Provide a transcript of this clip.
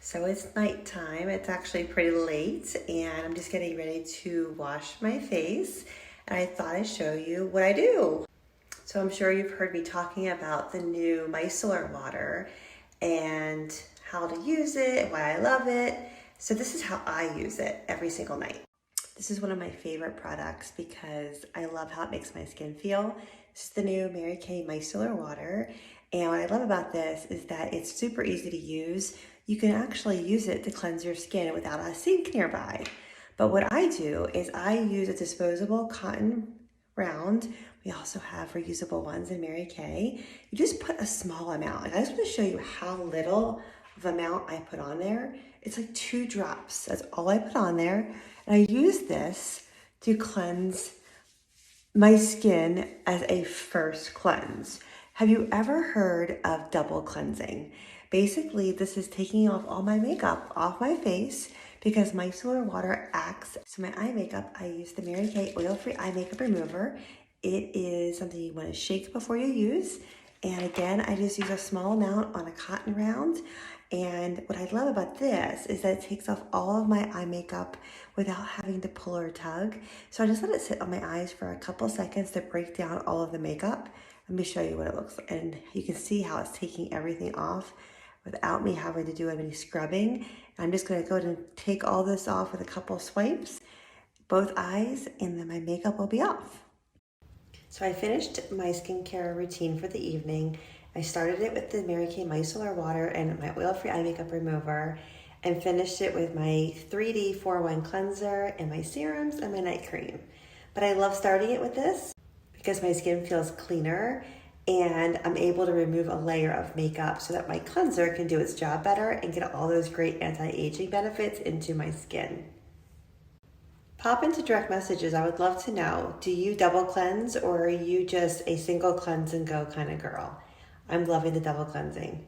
So it's nighttime. It's actually pretty late and I'm just getting ready to wash my face. And I thought I'd show you what I do. So I'm sure you've heard me talking about the new Micellar water and how to use it, why I love it. So this is how I use it every single night. This is one of my favorite products because I love how it makes my skin feel. This is the new Mary Kay Micellar water. And what I love about this is that it's super easy to use. You can actually use it to cleanse your skin without a sink nearby. But what I do is I use a disposable cotton round. We also have reusable ones in Mary Kay. You just put a small amount. And I just want to show you how little of amount I put on there. It's like 2 drops. That's all I put on there. And I use this to cleanse my skin as a first cleanse. Have you ever heard of double cleansing? Basically, this is taking off all my makeup off my face because micellar water acts. So my eye makeup, I use the Mary Kay oil-free eye makeup remover. It is something you want to shake before you use. And again, I just use a small amount on a cotton round. And what I love about this is that it takes off all of my eye makeup without having to pull or tug. So I just let it sit on my eyes for a couple seconds to break down all of the makeup. Let me show you what it looks like. And you can see how it's taking everything off without me having to do any scrubbing. I'm just gonna go ahead and take all this off with a couple swipes, both eyes, and then my makeup will be off. So I finished my skincare routine for the evening. I started it with the Mary Kay Micellar water and my oil-free eye makeup remover and finished it with my 3D 4-in-1 cleanser and my serums and my night cream. But I love starting it with this because my skin feels cleaner and I'm able to remove a layer of makeup so that my cleanser can do its job better and get all those great anti-aging benefits into my skin. Pop into direct messages. I would love to know, do you double cleanse or are you just a single cleanse and go kind of girl? I'm loving the double cleansing.